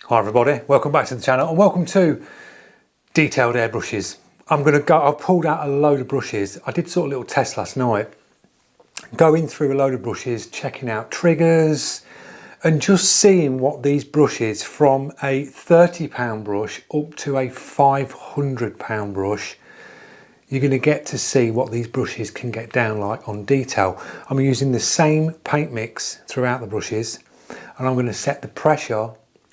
Hi everybody, welcome back to the channel and welcome to Detailed Airbrushes. I've pulled out a load of brushes. I did sort of a little test last night, going through a load of brushes, checking out triggers and just seeing what these brushes, from a £30 brush up to a £500 brush, you're going to get to see what these brushes can get down like on detail. I'm using the same paint mix throughout the brushes and I'm going to set the pressure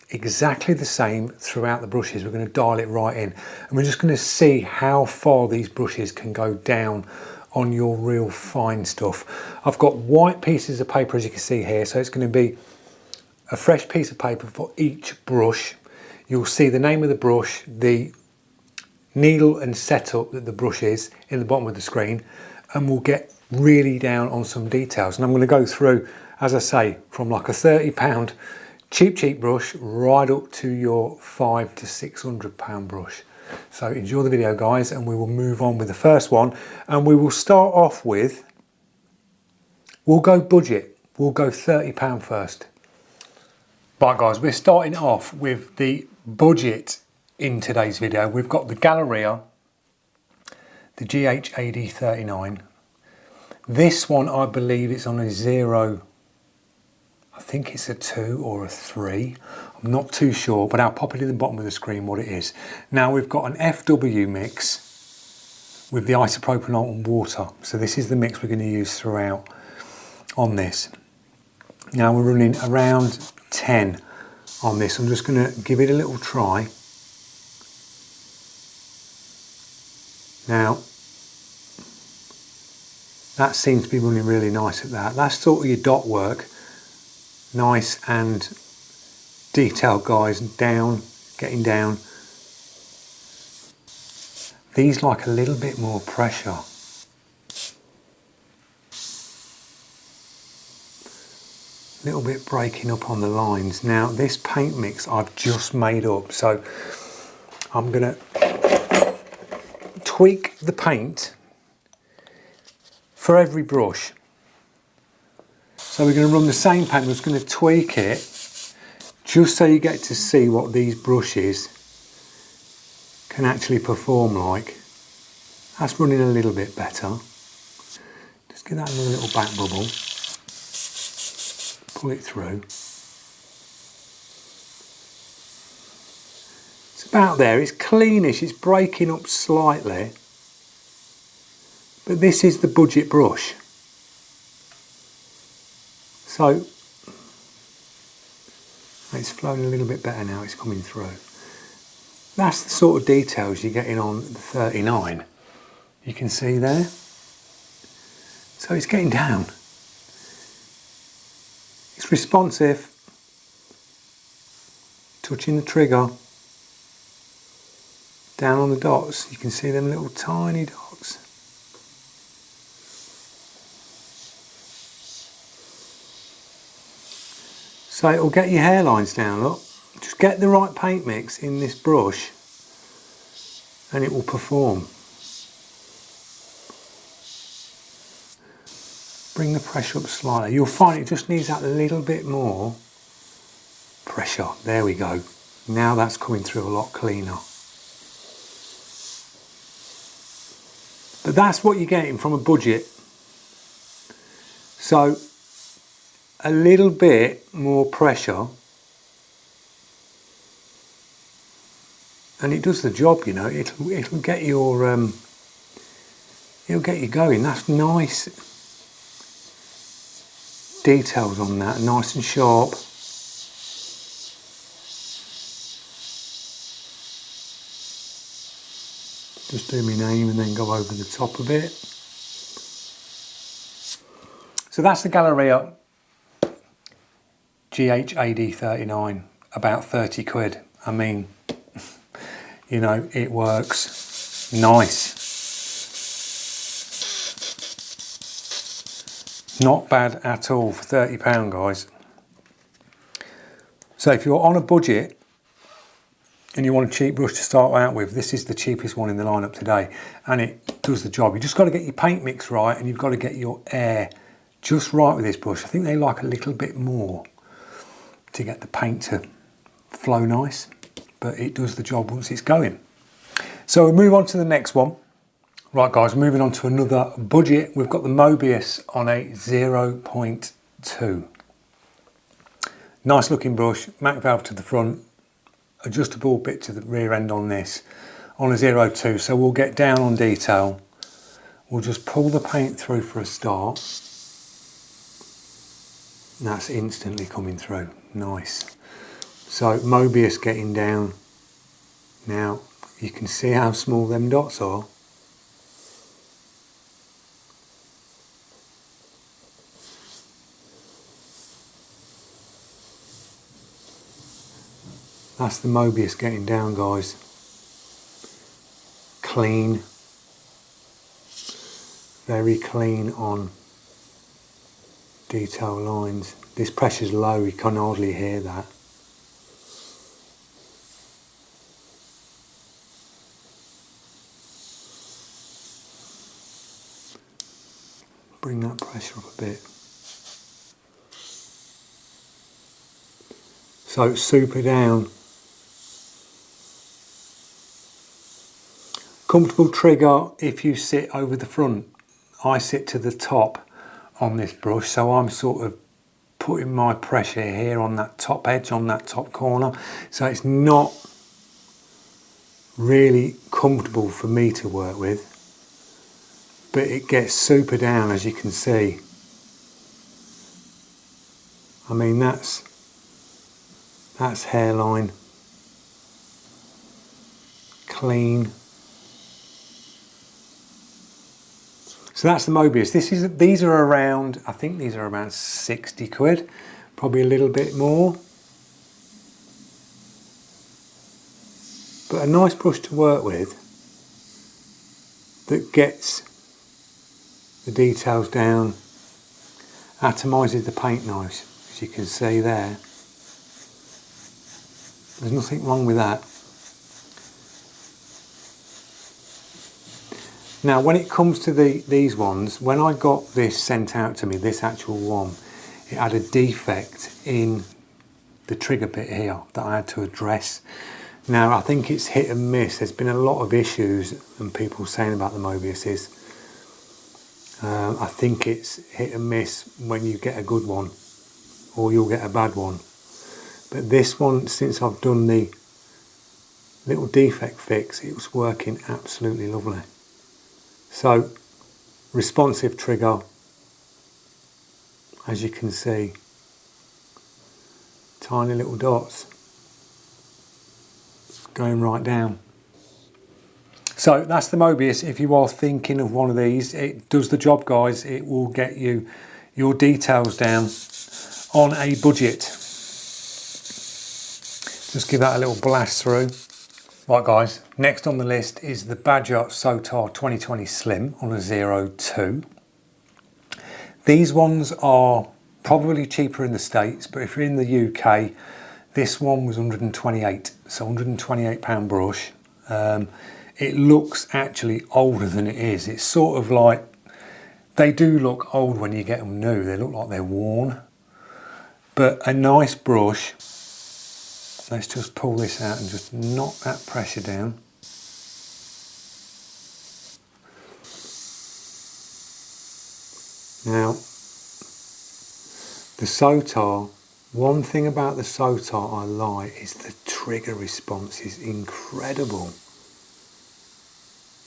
exactly the same throughout the brushes. We're going to dial it right in and we're just going to see how far these brushes can go down on your real fine stuff. I've got white pieces of paper, as you can see here, so it's going to be a fresh piece of paper for each brush. You'll see the name of the brush, the needle and setup that the brush is in the bottom of the screen, and we'll get really down on some details. And I'm going to go through, as I say, from like a £30 cheap brush right up to your £500 to £600 brush. So enjoy the video guys, and we will move on with the first one, and we will start off with, we'll go budget, we'll go £30 first. Right guys, we're starting off with the budget in today's video. We've got the Galleria, the GH-AD39. This one I believe it's on a 0, I think it's a 2 or a 3. I'm not too sure, but I'll pop it in the bottom of the screen what it is. Now we've got an FW mix with the isopropyl and water. So this is the mix we're going to use throughout on this. Now we're running around 10 on this. I'm just going to give it a little try. Now that seems to be running really nice at that. That's sort of your dot work. Nice and detailed guys, down, getting down. These like a little bit more pressure. A little bit breaking up on the lines. Now this paint mix I've just made up, so I'm gonna tweak the paint for every brush. So we're going to run the same paint, we're just going to tweak it just so you get to see what these brushes can actually perform like. That's running a little bit better. Just give that another little back bubble. Pull it through. It's about there, it's cleanish, it's breaking up slightly. But this is the budget brush. So it's flowing a little bit better now, it's coming through. That's the sort of details you're getting on the 39. You can see there. So it's getting down. It's responsive. Touching the trigger. Down on the dots, you can see them little tiny dots. So it'll get your hairlines down, look. Just get the right paint mix in this brush and it will perform. Bring the pressure up slightly. You'll find it just needs that little bit more pressure. There we go. Now that's coming through a lot cleaner. But that's what you're getting from a budget. So a little bit more pressure and it does the job, you know. It'll get your it'll get you going. That's nice details on that, nice and sharp. Just do my name and then go over the top of it. So that's the Galleria GH-AD39, about 30 quid. I mean, you know, it works nice. Not bad at all for £30 guys. So if you're on a budget and you want a cheap brush to start out with, this is the cheapest one in the lineup today and it does the job. You just got to get your paint mix right and you've got to get your air just right with this brush. I think they like a little bit more to get the paint flow nice, but it does the job once it's going. So we'll move on to the next one. Right guys, moving on to another budget. We've got the Mobius on a 0.2. Nice looking brush, Mac valve to the front, adjustable bit to the rear end on this, on a 0.2. So we'll get down on detail. We'll just pull the paint through for a start. That's instantly coming through, nice. So Mobius getting down. Now you can see how small them dots are. That's the Mobius getting down, guys. Clean. Very clean on detail lines. This pressure's low, you can hardly hear that. Bring that pressure up a bit. So super down. Comfortable trigger if you sit over the front. I sit to the top on this brush, so I'm sort of putting my pressure here on that top edge, on that top corner. So it's not really comfortable for me to work with, but it gets super down, as you can see. I mean, that's hairline, clean. So that's the Mobius. These are around, I think these are around 60 quid, probably a little bit more. But a nice brush to work with that gets the details down, atomises the paint nice, as you can see there. There's nothing wrong with that. Now when it comes to these ones, when I got this sent out to me, this actual one, it had a defect in the trigger bit here that I had to address. Now I think it's hit and miss. There's been a lot of issues and people saying about the Mobiuses. I think it's hit and miss when you get a good one or you'll get a bad one. But this one, since I've done the little defect fix, it was working absolutely lovely. So, responsive trigger, as you can see, tiny little dots going right down. So that's the Mobius. If you are thinking of one of these, it does the job, guys. It will get you your details down on a budget. Just give that a little blast through. Right guys, next on the list is the Badger Sotar 2020 Slim on a 0.2. These ones are probably cheaper in the States, but if you're in the UK, this one was 128, so £128 brush. It looks actually older than it is. It's sort of like, they do look old when you get them new, they look like they're worn. But a nice brush. Let's just pull this out and just knock that pressure down. Now, the Sotar, one thing about the Sotar I like is the trigger response is incredible.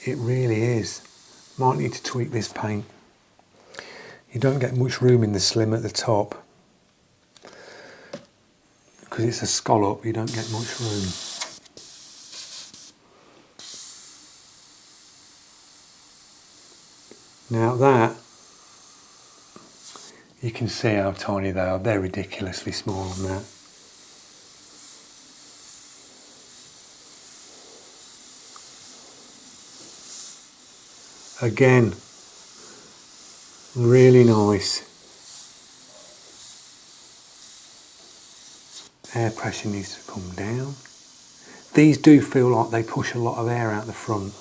It really is. Might need to tweak this paint. You don't get much room in the Slim at the top. Because it's a scallop, you don't get much room. Now that, you can see how tiny they are. They're ridiculously small on that. Again, really nice. Air pressure needs to come down. These do feel like they push a lot of air out the front.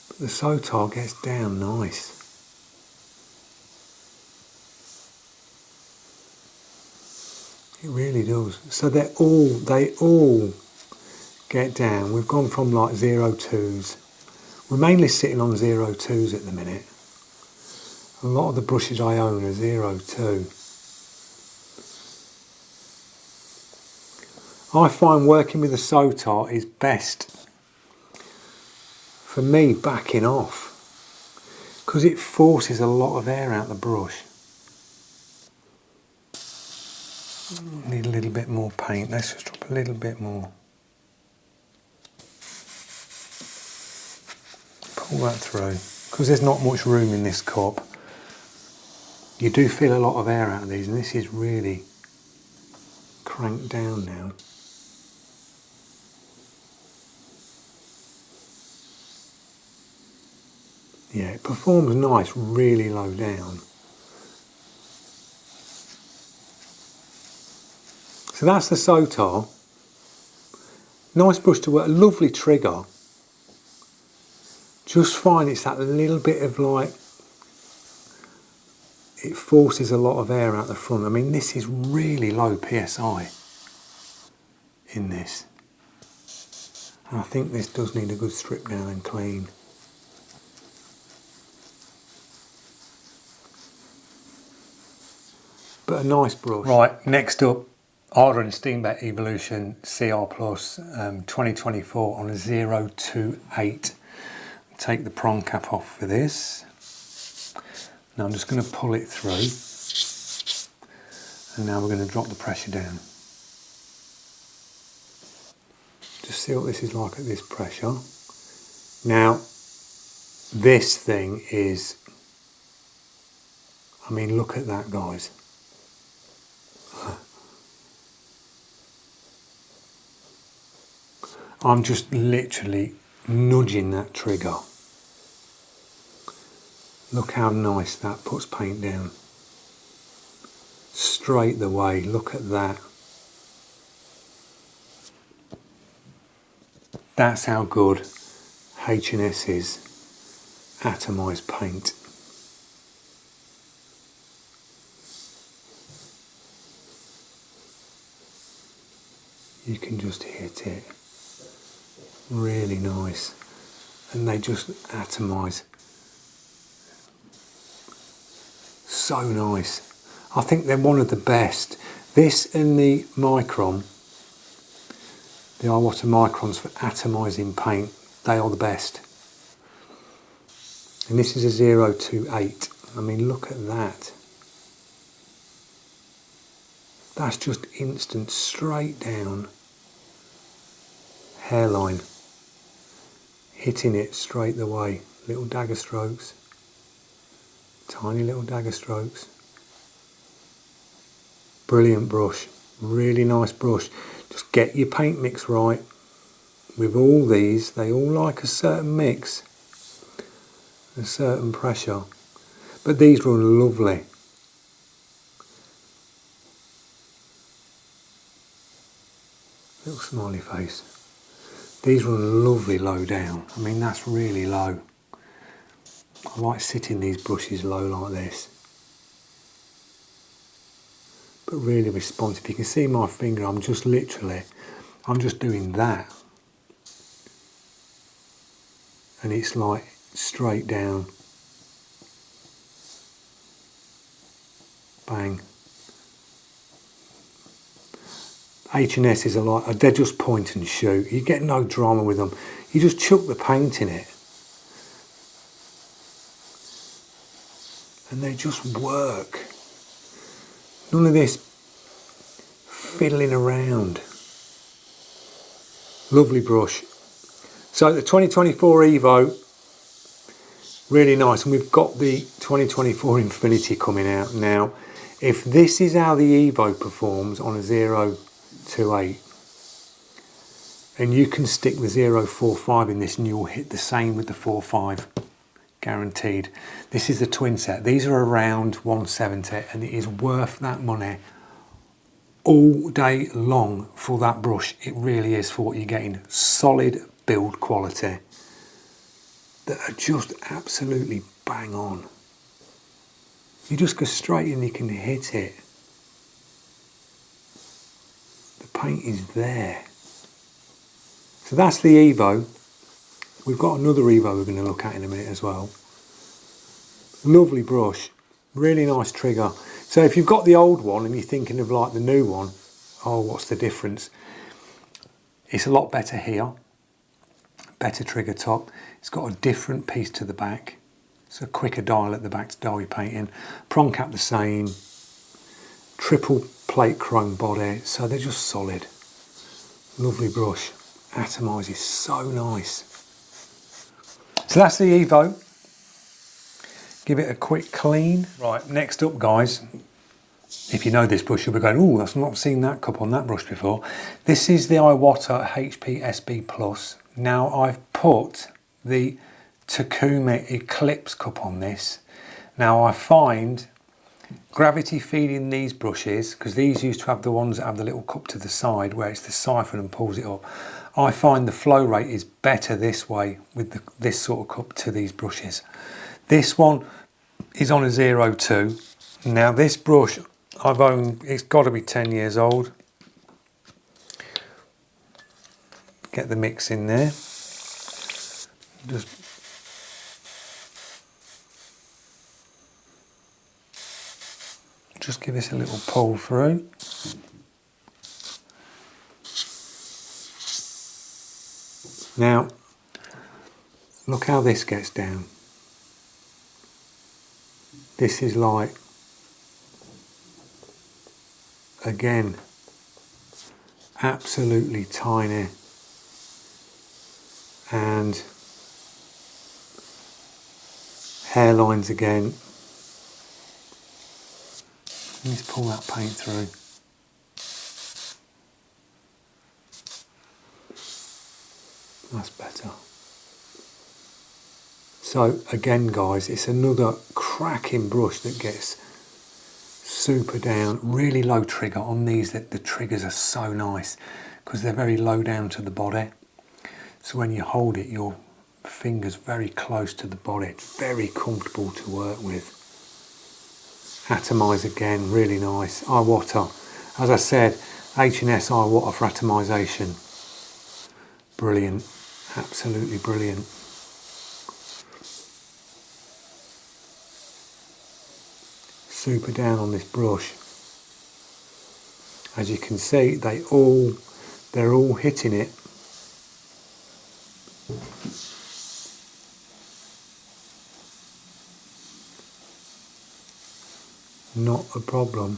But the Sotar gets down nice. It really does. So they all get down. We've gone from like 0.2s. We're mainly sitting on 0.2s at the minute. A lot of the brushes I own are 0.2. I find working with a Sotar is best for me backing off, because it forces a lot of air out the brush. Need a little bit more paint. Let's just drop a little bit more. Pull that through, because there's not much room in this cup. You do feel a lot of air out of these, and this is really cranked down now. Yeah, it performs nice, really low down. So that's the Sotar. Nice brush to work, a lovely trigger. Just find it's that little bit of like, it forces a lot of air out the front. I mean, this is really low PSI in this. And I think this does need a good strip down and clean. But a nice brush. Right, next up, Harder and Steamback Evolution CR Plus 2024 on a 028. Take the prong cap off for this. Now I'm just going to pull it through, and now we're going to drop the pressure down. Just see what this is like at this pressure. Now, this thing is, I mean, look at that, guys. I'm just literally nudging that trigger. Look how nice that puts paint down. Straight the way, look at that. That's how good H&S's atomised paint. You can just hit it. Really nice. And they just atomise. So nice. I think they're one of the best. This and the Micron, the Iwata Microns for atomising paint, they are the best. And this is a 028. I mean, look at that. That's just instant, straight down hairline. Hitting it straight the way. Little dagger strokes. Tiny little dagger strokes. Brilliant brush. Really nice brush. Just get your paint mix right. With all these, they all like a certain mix. A certain pressure. But these run lovely. Little smiley face. These run lovely low down. I mean, that's really low. I like sitting these brushes low like this. But really responsive. You can see my finger, I'm just doing that. And it's like straight down. Bang. H&S's are like, they're just point and shoot. You get no drama with them. You just chuck the paint in it. And they just work. None of this fiddling around. Lovely brush. So the 2024 Evo, really nice. And we've got the 2024 Infinity coming out now. If this is how the Evo performs on a 028, and you can stick the 045 in this and you'll hit the same with the 45, guaranteed. This is the twin set. These are around 170 and it is worth that money all day long for that brush. It really is, for what you're getting. Solid build quality that are just absolutely bang on. You just go straight in, you can hit it. The paint is there. So that's the Evo. We've got another Evo we're going to look at in a minute as well. Lovely brush, really nice trigger. So if you've got the old one and you're thinking of like the new one, oh, what's the difference? It's a lot better here, better trigger top. It's got a different piece to the back. It's a quicker dial at the back to dial your paint in. Prong cap the same, triple plate chrome body, so they're just solid. Lovely brush, atomises so nice. So that's the Evo. Give it a quick clean. Right, next up guys, if you know this brush, you'll be going, oh, I've not seen that cup on that brush before. This is the Iwata HP SB Plus. Now I've put the Takumi Eclipse cup on this. Now I find gravity feeding these brushes, because these used to have the ones that have the little cup to the side where it's the siphon and pulls it up. I find the flow rate is better this way with this sort of cup to these brushes. This one is on a 02. Now this brush I've owned, it's got to be 10 years old. Get the mix in there. Just give this a little pull through. Now, look how this gets down. This is like, again, absolutely tiny. And hairlines again. Let's pull that paint through. That's better. So again guys, it's another cracking brush that gets super down, really low trigger on these. That the triggers are so nice because they're very low down to the body. So when you hold it, your fingers very close to the body. It's very comfortable to work with. Atomise again, really nice. Iwata, as I said, H&S Iwata for atomisation. Brilliant, absolutely brilliant. Super down on this brush. As you can see, they're all hitting it. Not a problem.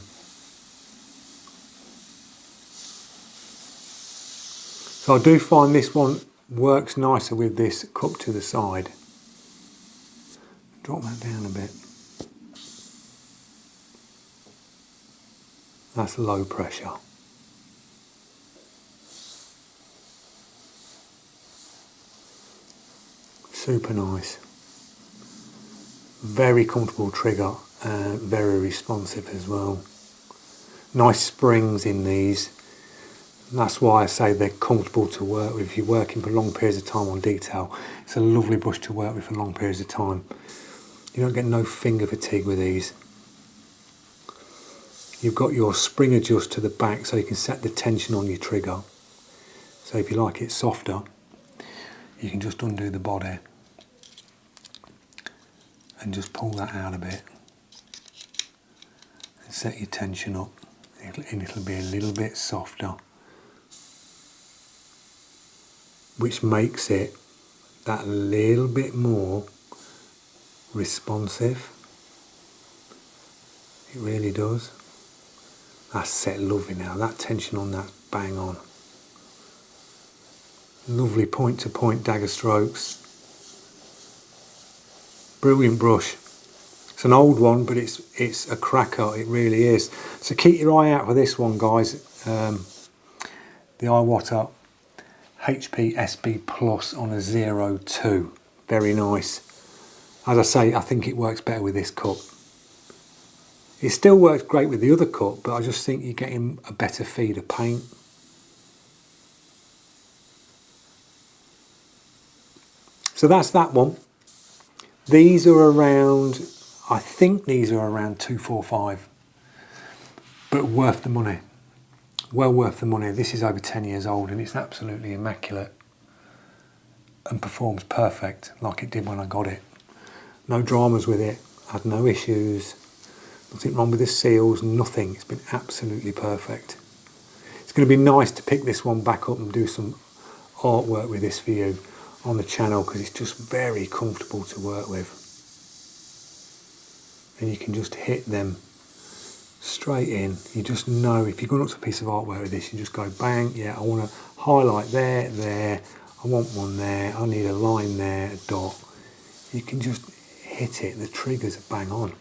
So I do find this one works nicer with this cup to the side. Drop that down a bit. That's low pressure. Super nice. Very comfortable trigger. Very responsive as well. Nice springs in these. That's why I say they're comfortable to work with. If you're working for long periods of time on detail, it's a lovely brush to work with for long periods of time. You don't get no finger fatigue with these. You've got your spring adjust to the back so you can set the tension on your trigger. So if you like it softer, you can just undo the body and just pull that out a bit. Set your tension up and it'll be a little bit softer, which makes it that little bit more responsive. It really does. That's set lovely now. That tension on that, bang on. Lovely point to point dagger strokes. Brilliant brush. It's an old one, but it's a cracker, it really is. So keep your eye out for this one, guys. The Iwata HP SB Plus on a 02. Very nice. As I say, I think it works better with this cup. It still works great with the other cup, but I just think you're getting a better feed of paint. So that's that one. These are around, I think these are around 245, but worth the money. well worth the money. This is over 10 years old and it's absolutely immaculate and performs perfect like it did when I got it. No dramas with it, had no issues, nothing wrong with the seals, nothing. It's been absolutely perfect. It's going to be nice to pick this one back up and do some artwork with this for you on the channel because it's just very comfortable to work with. And you can just hit them straight in. You just know if you're going up to a piece of artwork with this, you just go bang, yeah, I want to highlight there, there, I want one there, I need a line there, a dot. You can just hit it, the triggers are bang on.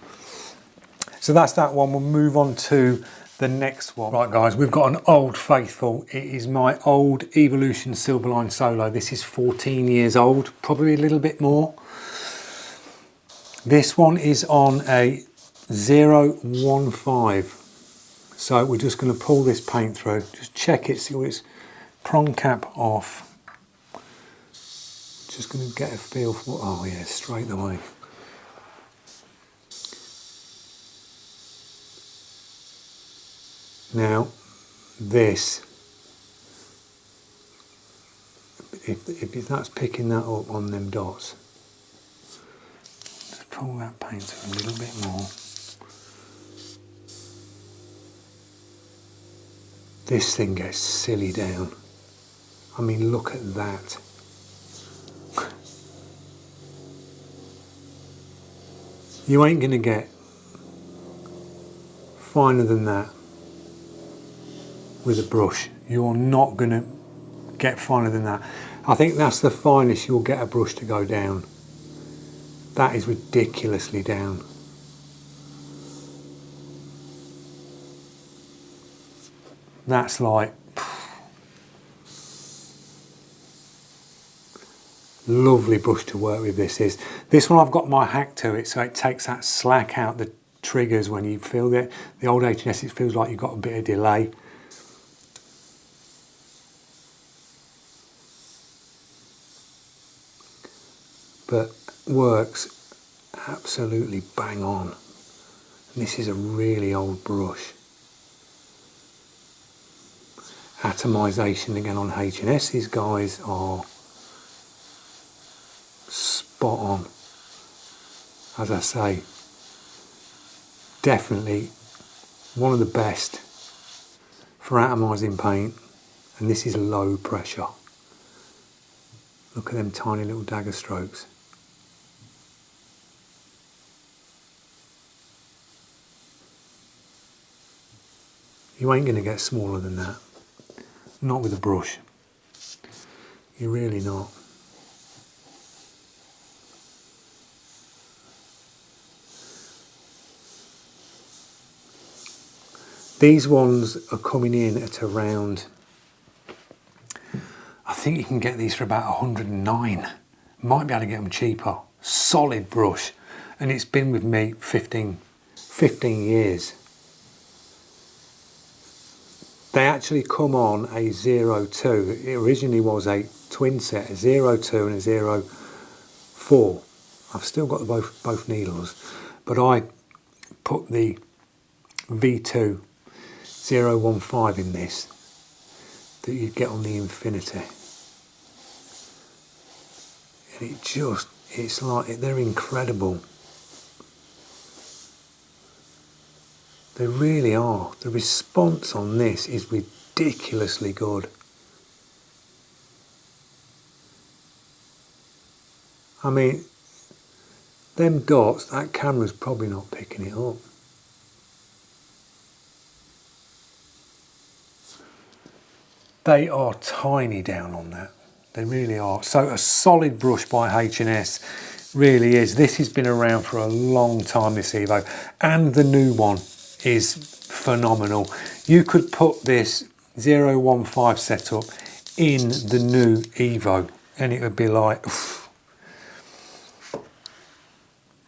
So that's that one. We'll move on to the next one. Right guys, we've got an old faithful. It is my old Evolution Silverline Solo. This is 14 years old, probably a little bit more. This one is on a 015. So we're just going to pull this paint through, just check it, see what its prong cap off. Just going to get a feel for, oh yeah, straight away. Now this, if that's picking that up on them dots, just pull that paint through a little bit more. This thing gets silly down. I mean, look at that. You ain't gonna get finer than that with a brush. You're not gonna get finer than that. I think that's the finest you'll get a brush to go down. That is ridiculously down. That's like lovely brush to work with. This one I've got my hack to it, so it takes that slack out the triggers when you feel that. The old H&S, it feels like you've got a bit of delay. But works absolutely bang on. And this is a really old brush. Atomization again on H&S, these guys are spot on. As I say, definitely one of the best for atomizing paint, and this is low pressure. Look at them tiny little dagger strokes. You ain't going to get smaller than that. Not with a brush. You're really not. These ones are coming in at around, I think you can get these for about 109. Might be able to get them cheaper. Solid brush. And it's been with me 15 years. They actually come on a 02. It originally was a twin set, a 02 and a 04. I've still got both needles, but I put the V2 015 in this that you get on the Infinity. And it's like, they're incredible. They really are. The response on this is ridiculously good. I mean, them dots, that camera's probably not picking it up. They are tiny down on that. They really are. So a solid brush by H&S really is. This has been around for a long time, this Evo, and the new one is phenomenal. You could put this 015 setup in the new Evo and it would be like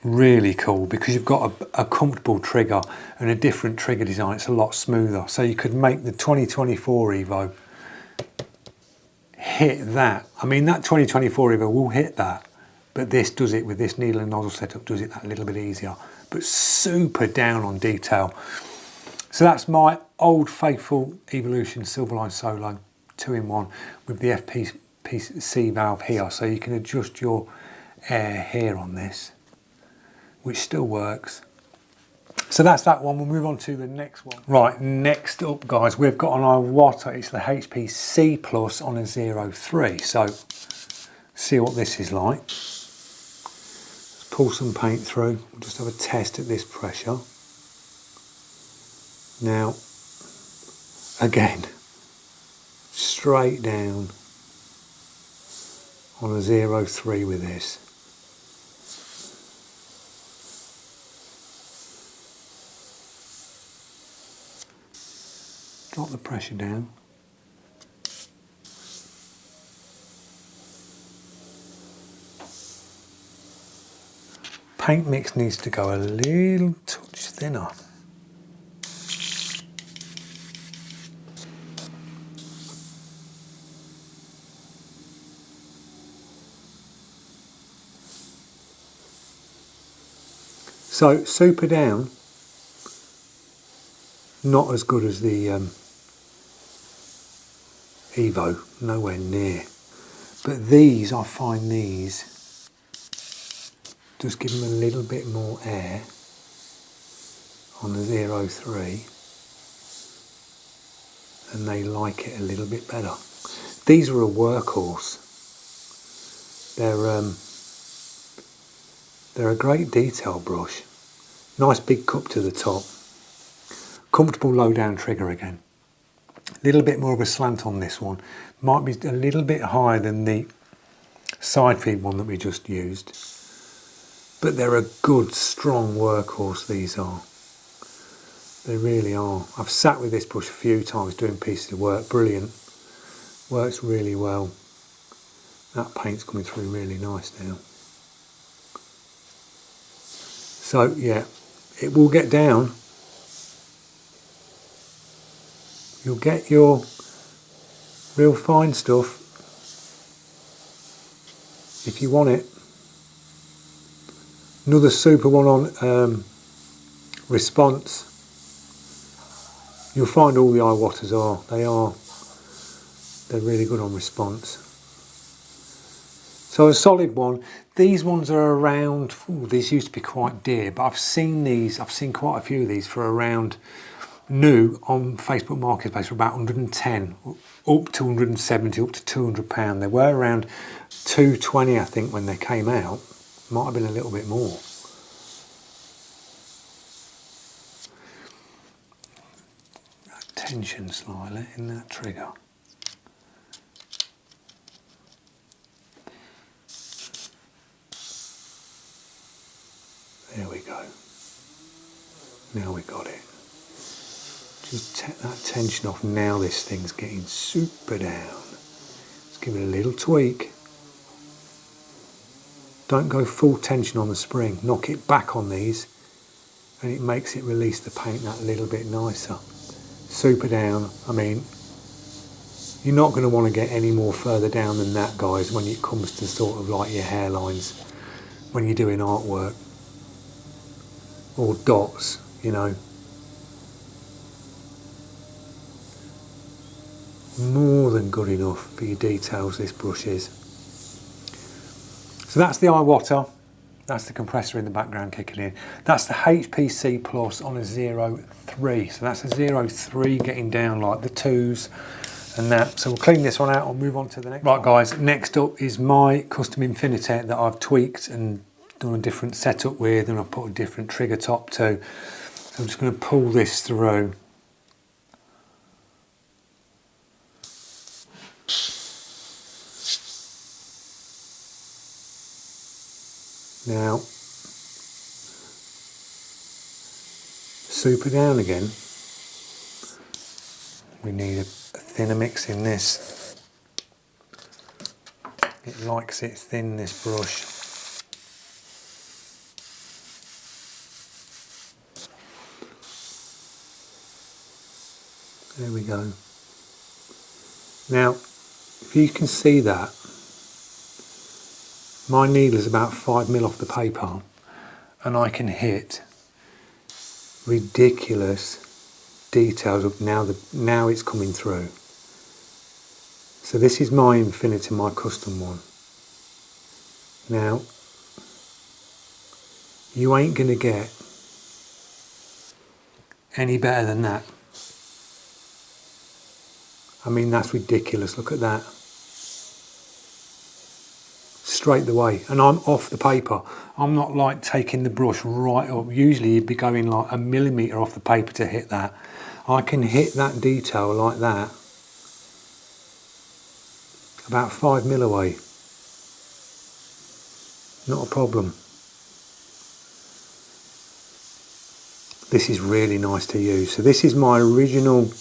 really cool, because you've got a comfortable trigger and a different trigger design. It's a lot smoother. So you could make the 2024 Evo hit that. I mean, that 2024 Evo will hit that, but this does it with this needle and nozzle setup, does it that little bit easier, but super down on detail. So that's my old faithful Evolution Silverline Solo 2-in-1 with the FPC valve here, so you can adjust your air here on this, which still works. So that's that one. We'll move on to the next one. Right, next up, guys, we've got on our water, it's the HPC Plus on a 03. So see what this is like. Let's pull some paint through. We'll just have a test at this pressure. Now, again, straight down on a 03 with this. Drop the pressure down. Paint mix needs to go a little touch thinner. So super down, not as good as the Evo, nowhere near. But these, I find these just give them a little bit more air on the 03, and they like it a little bit better. These are a workhorse. They're a great detail brush. Nice big cup to the top. Comfortable low down trigger again. A little bit more of a slant on this one. Might be a little bit higher than the side feed one that we just used. But they're a good, strong workhorse, these are. They really are. I've sat with this brush a few times doing pieces of work. Brilliant. Works really well. That paint's coming through really nice now. So yeah, it will get down. You'll get your real fine stuff if you want it. Another super one on response. You'll find all the iWatters are. They're really good on response. So a solid one. These ones are around, these used to be quite dear, but I've seen quite a few of these for around, new on Facebook Marketplace for about 110, up to 170, up to £200. They were around 220, I think, when they came out. Might have been a little bit more. That tension slightly in that trigger. There we go. Now we got it. Just take that tension off. Now this thing's getting super down. Let's give it a little tweak. Don't go full tension on the spring. Knock it back on these and it makes it release the paint that little bit nicer. Super down. I mean, you're not going to want to get any more further down than that, guys, when it comes to sort of like your hairlines when you're doing artwork. Or dots, you know. More than good enough for your details, this brush is. So that's the iWatter. That's the compressor in the background kicking in. That's the HPC Plus on a 03. So that's a 03 getting down like the 2s and that. So we'll clean this one out and move on to the next one. Right, guys, next up is my custom Infinitec that I've tweaked and done a different setup with, and I've put a different trigger top to. So I'm just going to pull this through. Now, super down again. We need a thinner mix in this. It likes it thin, this brush. There we go. Now, if you can see that, my needle is about 5mm off the paper and I can hit ridiculous details of now it's coming through. So this is my Infinity, my custom one. Now, you ain't going to get any better than that. I mean, that's ridiculous. Look at that. Straight away. And I'm off the paper. I'm not like taking the brush right up. Usually you'd be going like a millimetre off the paper to hit that. I can hit that detail like that about 5 mil away. Not a problem. This is really nice to use. So this is my original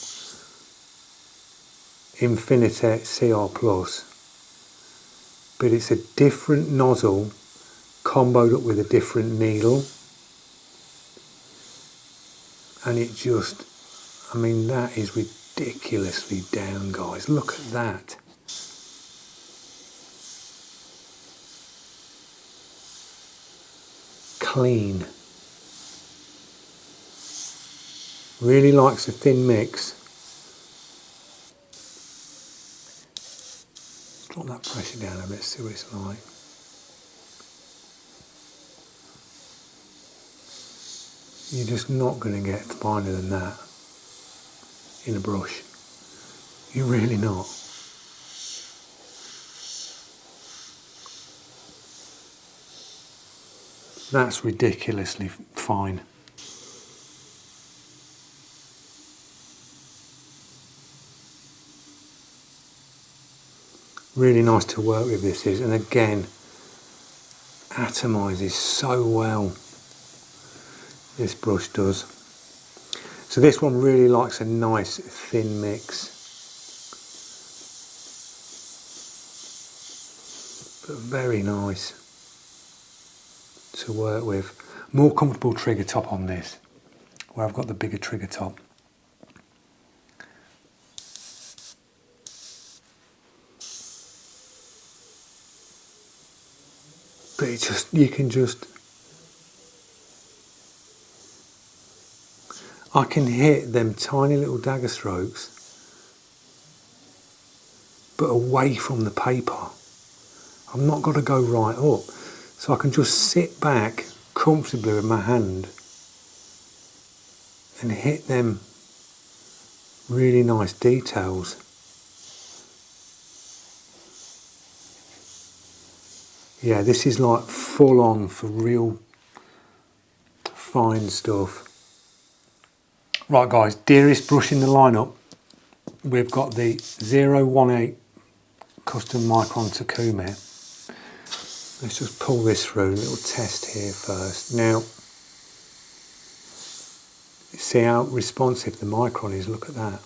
Infinity CR Plus, but it's a different nozzle comboed up with a different needle, and it just, I mean, that is ridiculously down, guys. Look at that. Clean. Really likes a thin mix. Drop that pressure down a bit, see what it's like. You're just not going to get finer than that in a brush. You're really not. That's ridiculously fine. Really nice to work with this is, and again, atomises so well. This brush does. So this one really likes a nice thin mix. But very nice to work with. More comfortable trigger top on this, where I've got the bigger trigger top. But it's just, you can just, I can hit them tiny little dagger strokes, but away from the paper. I've not got to go right up. So I can just sit back comfortably with my hand and hit them really nice details. Yeah, this is like full on for real fine stuff. Right guys, dearest brush in the lineup, we've got the 018 Custom Micron Takumi. Let's just pull this through, a little test here first. Now, see how responsive the Micron is, look at that.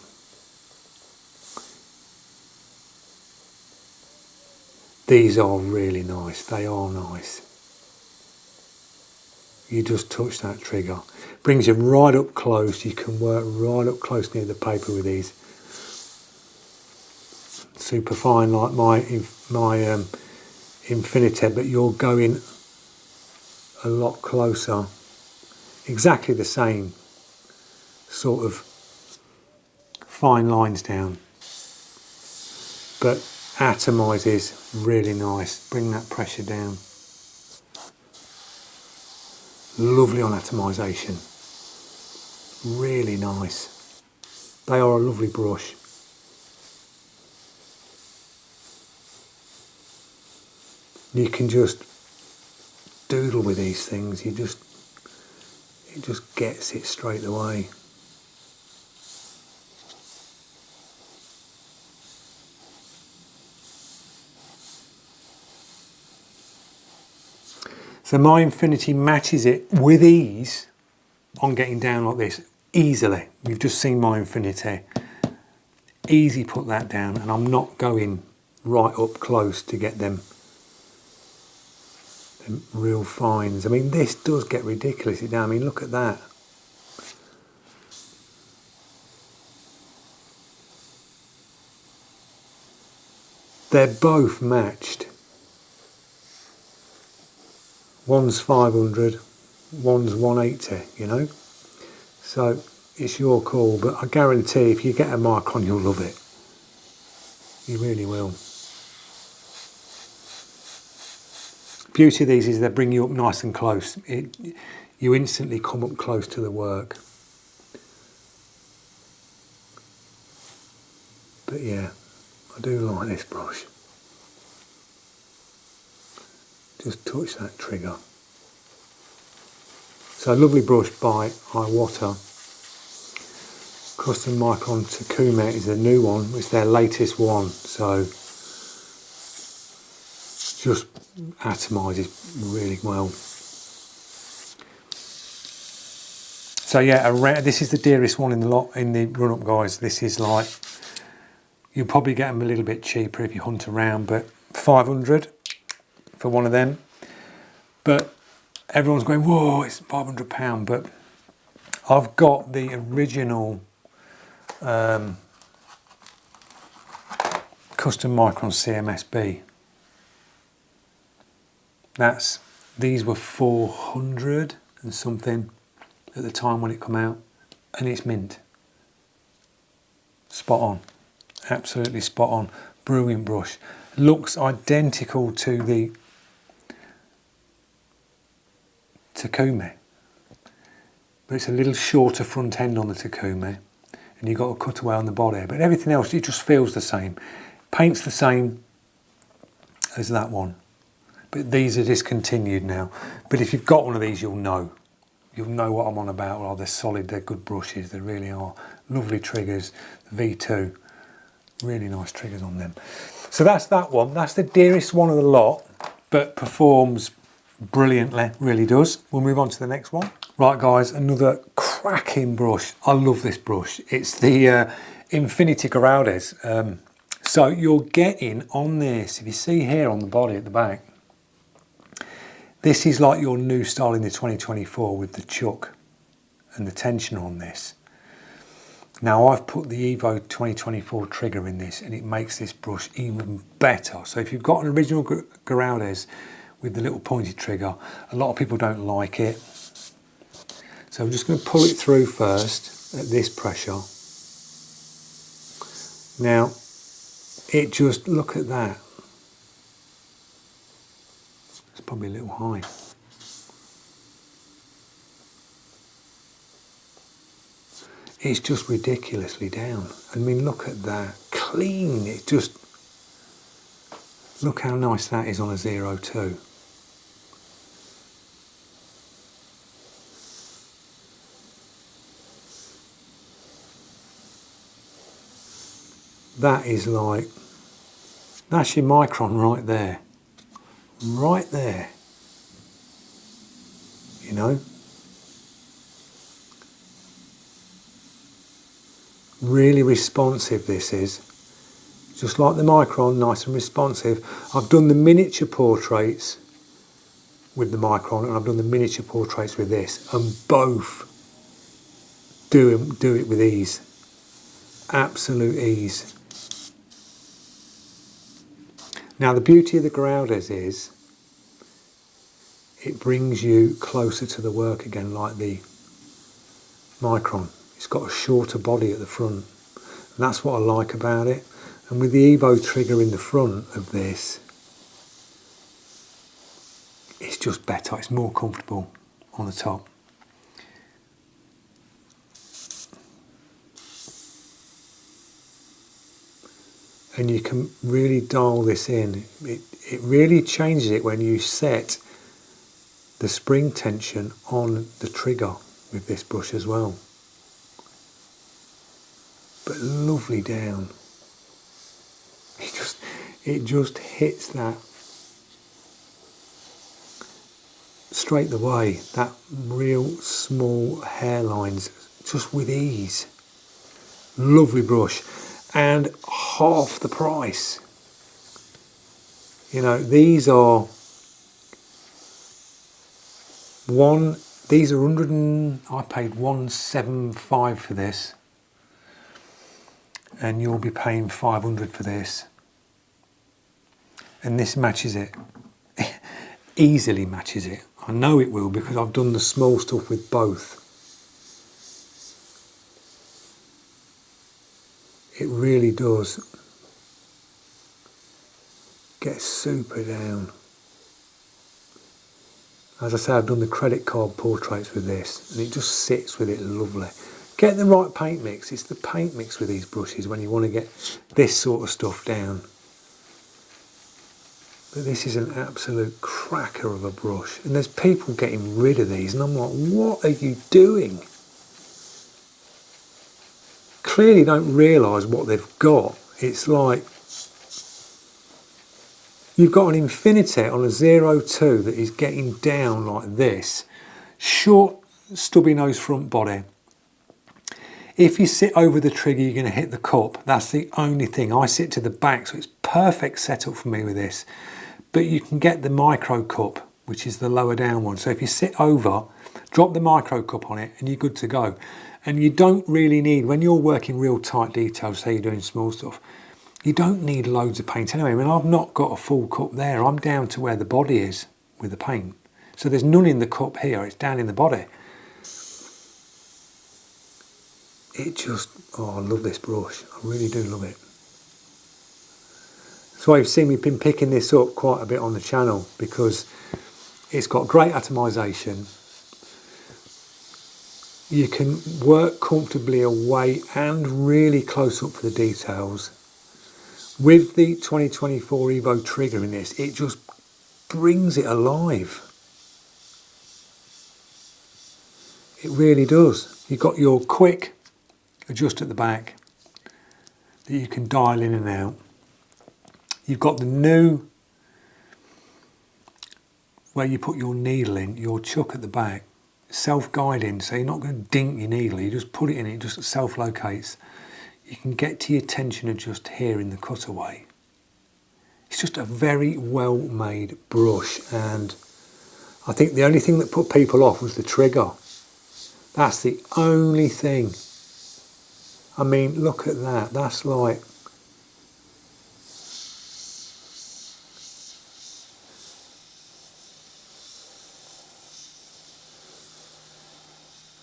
These are really nice, they are nice. You just touch that trigger. Brings you right up close, you can work right up close near the paper with these. Super fine like my Infinity, but you're going a lot closer. Exactly the same sort of fine lines down, but atomises really nice. Bring that pressure down. Lovely on atomisation. Really nice. They are a lovely brush. You can just doodle with these things. It just gets it straight away. So my Infinity matches it with ease on getting down like this, easily. You've just seen my Infinity. Easy put that down, and I'm not going right up close to get them real fines. I mean, this does get ridiculously down. I mean, look at that. They're both matched. One's 500, one's 180, you know. So it's your call, but I guarantee if you get a micron, you'll love it. You really will. Beauty of these is they bring you up nice and close. You instantly come up close to the work. But yeah, I do like this brush. Just touch that trigger. So lovely brush by Iwata. Custom Micron Takume is the new one. It's their latest one. So just atomises really well. So yeah, this is the dearest one in the lot in the run-up, guys. This is like, you'll probably get them a little bit cheaper if you hunt around, but 500 for one of them. But everyone's going, whoa, it's £500. But I've got the original custom Micron CMSB. These were 400 and something at the time when it come out, and it's mint. Spot on, absolutely spot on. Brewing brush, looks identical to the Takume, but it's a little shorter front end on the Takume, and you've got a cutaway on the body, but everything else, it just feels the same. Paint's the same as that one, but these are discontinued now. But if you've got one of these, you'll know what I'm on about. Well, they're solid, they're good brushes, they really are. Lovely triggers, the V2, really nice triggers on them. So that's that one. That's the dearest one of the lot, but performs brilliantly, really does. We'll move on to the next one. Right guys, another cracking brush. I love this brush. It's the Infinity Geraldes. So you're getting on this, if you see here on the body at the back, this is like your new style in the 2024 with the chuck and the tension on this. Now I've put the Evo 2024 trigger in this, and it makes this brush even better. So if you've got an original Geraldes with the little pointy trigger, a lot of people don't like it. So I'm just going to pull it through first at this pressure. Now, it just, look at that. It's probably a little high. It's just ridiculously down. I mean, look at that. Clean. It just, look how nice that is on a 02. That is like, that's your micron right there. Right there. You know? Really responsive this is. Just like the micron, nice and responsive. I've done the miniature portraits with the micron, and I've done the miniature portraits with this, and both do it with ease. Absolute ease. Now the beauty of the Geraldes is it brings you closer to the work again, like the micron. It's got a shorter body at the front, and that's what I like about it. And with the Evo trigger in the front of this, it's just better, it's more comfortable on the top. And you can really dial this in. It really changes it when you set the spring tension on the trigger with this brush as well. But lovely down. It just hits that straight away, that real small hairlines, just with ease. Lovely brush. And half the price. You know, these are 100 and, I paid 175 for this, and you'll be paying 500 for this, and this matches it. Easily matches it. I know it will, because I've done the small stuff with both. It really does get super down. As I say, I've done the credit card portraits with this, and it just sits with it lovely. Get the right paint mix. It's the paint mix with these brushes when you want to get this sort of stuff down. But this is an absolute cracker of a brush. And there's people getting rid of these, and I'm like, what are you doing? Clearly don't realise what they've got. It's like you've got an infinity on a 02 that is getting down like this. Short, stubby nose front body. If you sit over the trigger, you're going to hit the cup. That's the only thing. I sit to the back, so it's perfect setup for me with this. But you can get the micro cup, which is the lower down one. So if you sit over, drop the micro cup on it, and you're good to go. And you don't really need, when you're working real tight details, say you're doing small stuff, you don't need loads of paint anyway. I mean, I've not got a full cup there. I'm down to where the body is with the paint. So there's none in the cup here, it's down in the body. It just, oh, I love this brush. I really do love it. So you've seen me been picking this up quite a bit on the channel because it's got great atomization. You can work comfortably away and really close up for the details. With the 2024 Evo trigger in this, it just brings it alive. It really does. You've got your quick adjust at the back that you can dial in and out. You've got the new where you put your needle in, your chuck at the back, self-guiding, so you're not going to dink your needle, you just put it in, it just self-locates. You can get to your tension adjust here in the cutaway. It's just a very well-made brush, and I think the only thing that put people off was the trigger. That's the only thing. I mean, look at that, that's like,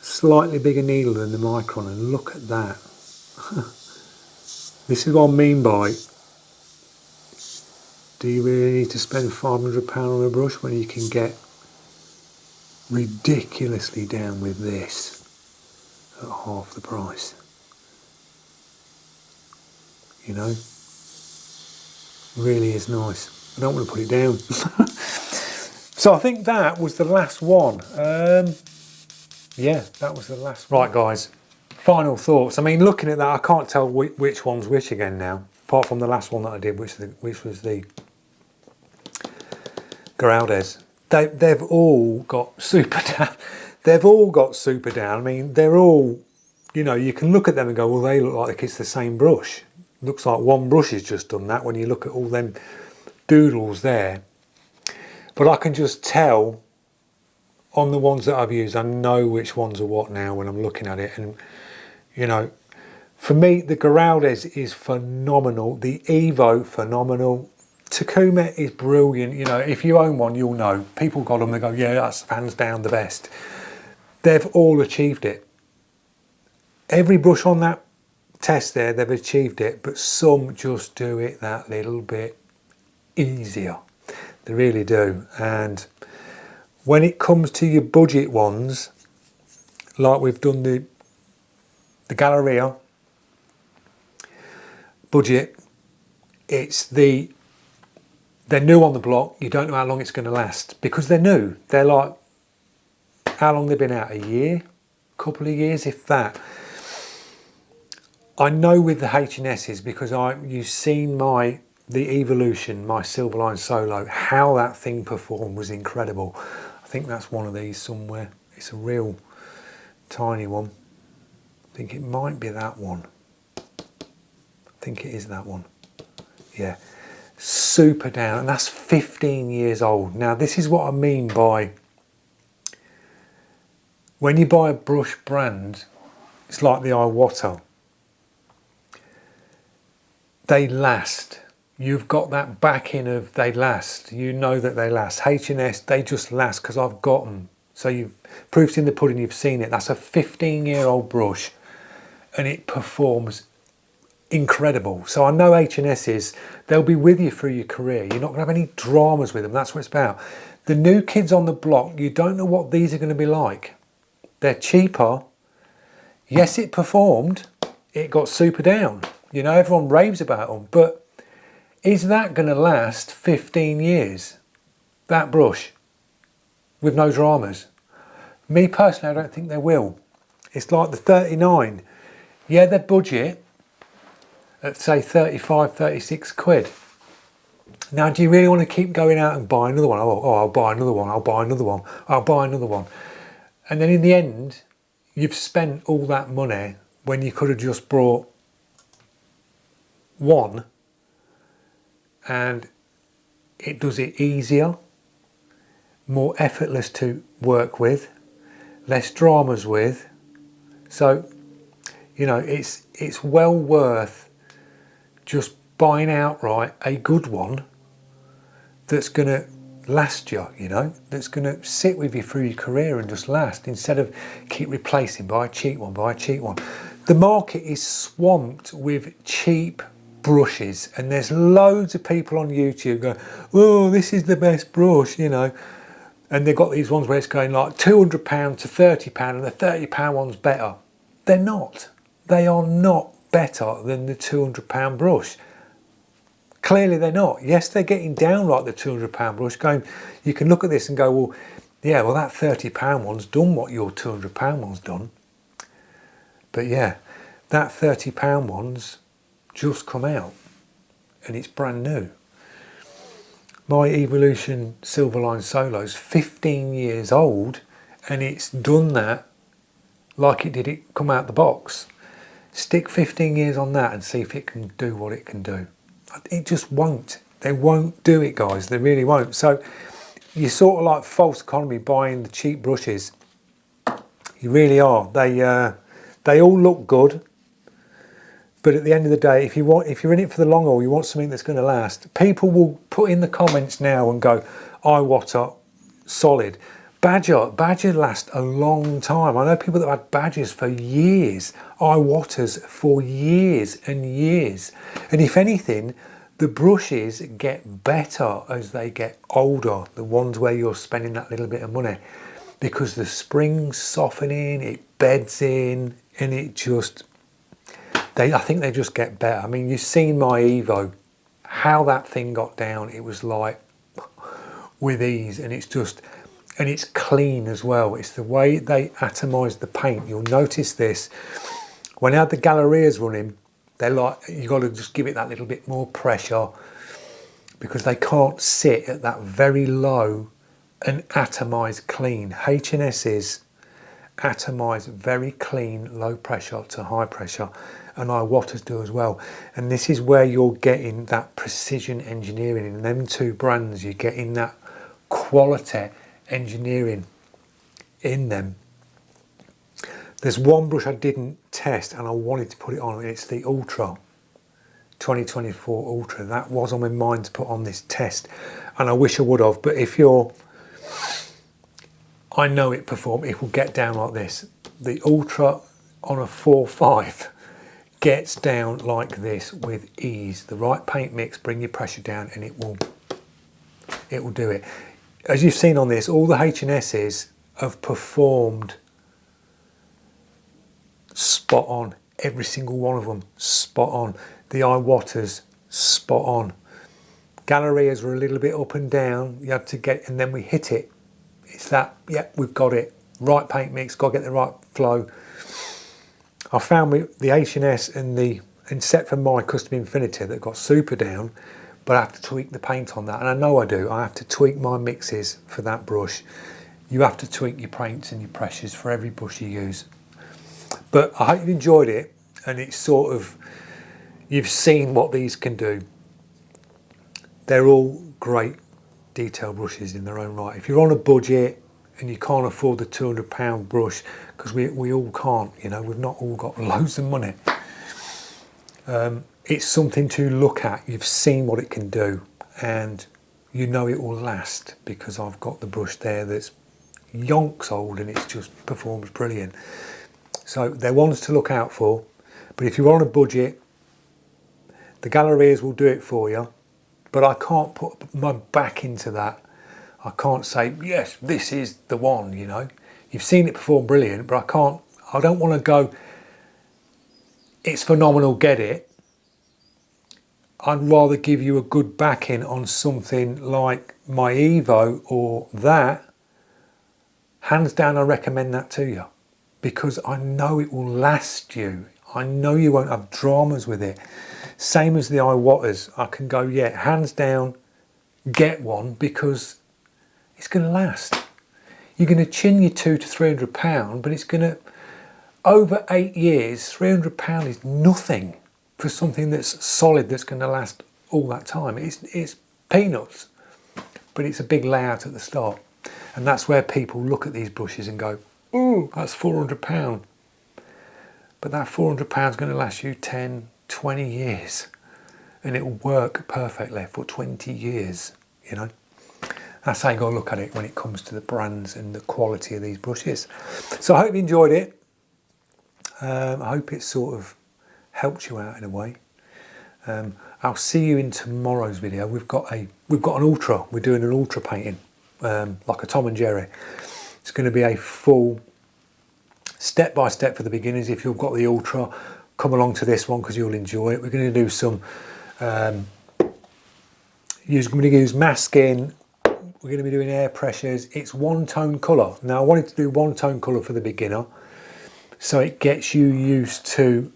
slightly bigger needle than the Micron, and look at that. This is what I mean by, do you really need to spend £500 on a brush when you can get ridiculously down with this at half the price? You know, really is nice. I don't want to put it down. So I think that was the last one. Yeah, that was the last one. Right, guys, final thoughts. I mean, looking at that, I can't tell which one's which again now, apart from the last one that I did, which was the Geraldes. They've all got super down. They've all got super down. I mean, they're all, you know, you can look at them and go, well, they look like it's the same brush. Looks like one brush has just done that when you look at all them doodles there. But I can just tell on the ones that I've used, I know which ones are what now when I'm looking at it. And, you know, for me, the Geraldes is phenomenal. The Evo, phenomenal. Takuma is brilliant. You know, if you own one, you'll know. People got them, they go, yeah, that's hands down the best. They've all achieved it. Every brush on that test there, they've achieved it, but some just do it that little bit easier. They really do. And when it comes to your budget ones, like we've done the Galleria budget, they're new on the block. You don't know how long it's going to last because they're new. They're like, how long they've been out? A year? A couple of years, if that. I know with the H&S's because you've seen the Evolution, my Silverline Solo, how that thing performed was incredible. I think that's one of these somewhere. It's a real tiny one. I think it might be that one. I think it is that one. Yeah. Super down, and that's 15 years old. Now this is what I mean by when you buy a brush brand, it's like the Iwata. They last. You've got that backing of they last. You know that they last. H&S, they just last because I've got them. So you've proof's in the pudding, you've seen it. That's a 15-year-old brush and it performs incredible. So I know H&S's, they'll be with you through your career. You're not going to have any dramas with them. That's what it's about. The new kids on the block, you don't know what these are going to be like. They're cheaper. Yes, it performed. It got super down. You know, everyone raves about them. But is that going to last 15 years? That brush with no dramas? Me personally, I don't think they will. It's like the 39. Yeah, they're budget at say 35, 36 quid. Now, do you really want to keep going out and buy another one? Oh, I'll buy another one, I'll buy another one, I'll buy another one. And then in the end, you've spent all that money when you could have just brought one and it does it easier, more effortless to work with, less dramas with. So, you know, it's well worth just buying outright a good one that's going to last you, you know, that's going to sit with you through your career and just last, instead of keep replacing, buy a cheap one, buy a cheap one. The market is swamped with cheap brushes, and there's loads of people on YouTube going, oh, this is the best brush, you know, and they've got these ones where it's going like £200 to £30 and the £30 one's better. They're not. They are not better than the £200 brush. Clearly they're not. Yes, they're getting down like the £200 brush, going, you can look at this and go, well, yeah, well, that £30 one's done what your £200 one's done. But yeah, that £30 one's just come out and it's brand new. My Evolution Silverline Solo's 15 years old and it's done that like it did it come out the box. Stick 15 years on that and see if it can do what it can do. It just won't. They won't do it, guys. They really won't. So you're sort of like false economy buying the cheap brushes. You really are. They all look good, but at the end of the day, if you're in it for the long haul, you want something that's going to last. People will put in the comments now and go, iWater, solid. Badger last a long time. I know people that have had Badgers for years, iWaters for years and years. And if anything, the brushes get better as they get older, the ones where you're spending that little bit of money, because the spring's softening, it beds in, and it just, I think they just get better. I mean, you've seen my Evo, how that thing got down, it was like with ease, and it's just, and it's clean as well. It's the way they atomise the paint. You'll notice this. When I had the Gallerias running, they're like, you got to just give it that little bit more pressure because they can't sit at that very low and atomise clean. H&S's atomise very clean, low pressure to high pressure, and iWaters do as well. And this is where you're getting that precision engineering. In them two brands, you're getting that quality engineering in them. There's one brush I didn't test and I wanted to put it on, and it's the Ultra 2024 Ultra. That was on my mind to put on this test and I wish I would have, but if you're, I know it will get down like this. The Ultra on a 4.5 gets down like this with ease. The right paint mix, bring your pressure down, and it will do it. As you've seen on this, all the H&S's have performed spot on. Every single one of them, spot on. The iWaters, spot on. Gallerias were a little bit up and down. You had to get, and then we hit it. It's that, yeah, we've got it. Right paint mix, got to get the right flow. I found the H&S and set for my Custom Infinity that got super down, but I have to tweak the paint on that, and I know I do. I have to tweak my mixes for that brush. You have to tweak your paints and your pressures for every brush you use. But I hope you enjoyed it, and it's sort of, you've seen what these can do. They're all great detail brushes in their own right. If you're on a budget and you can't afford the £200 brush, because we all can't, you know, we've not all got loads of money. It's something to look at. You've seen what it can do, and you know it will last, because I've got the brush there that's yonks old and it just performs brilliant. So they're ones to look out for. But if you're on a budget, The Gallerias will do it for you, but I can't put my back into that. I can't say, yes, this is the one, you know. You've seen it perform brilliant, but I don't want to go, it's phenomenal, get it. I'd rather give you a good backing on something like my Evo or that. Hands down, I recommend that to you because I know it will last you. I know you won't have dramas with it. Same as the Iwaters. I can go, yeah, hands down, get one because it's going to last. You're going to chin your £200 to £300, but it's going to, over 8 years, £300 is nothing for something that's solid, that's going to last all that time. It's peanuts, but it's a big layout at the start. And that's where people look at these brushes and go, ooh, that's £400. But that £400 is going to last you 10, 20 years. And it will work perfectly for 20 years, you know. That's how you got to look at it when it comes to the brands and the quality of these brushes. So I hope you enjoyed it. I hope it sort of helped you out in a way. I'll see you in tomorrow's video. We've got an ultra. We're doing an ultra painting, like a Tom and Jerry. It's going to be a full step by step for the beginners. If you've got the ultra, come along to this one because you'll enjoy it. We're going to do some. We're going to use masking. We're going to be doing air pressures. It's one tone colour. Now I wanted to do one tone colour for the beginner, so it gets you used to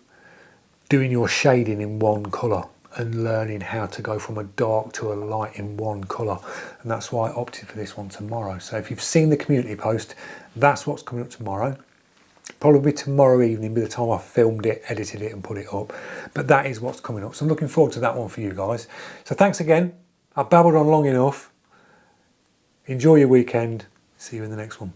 doing your shading in one colour and learning how to go from a dark to a light in one colour. And that's why I opted for this one tomorrow. So if you've seen the community post, that's what's coming up tomorrow. Probably tomorrow evening by the time I've filmed it, edited it and put it up. But that is what's coming up. So I'm looking forward to that one for you guys. So thanks again. I've babbled on long enough. Enjoy your weekend. See you in the next one.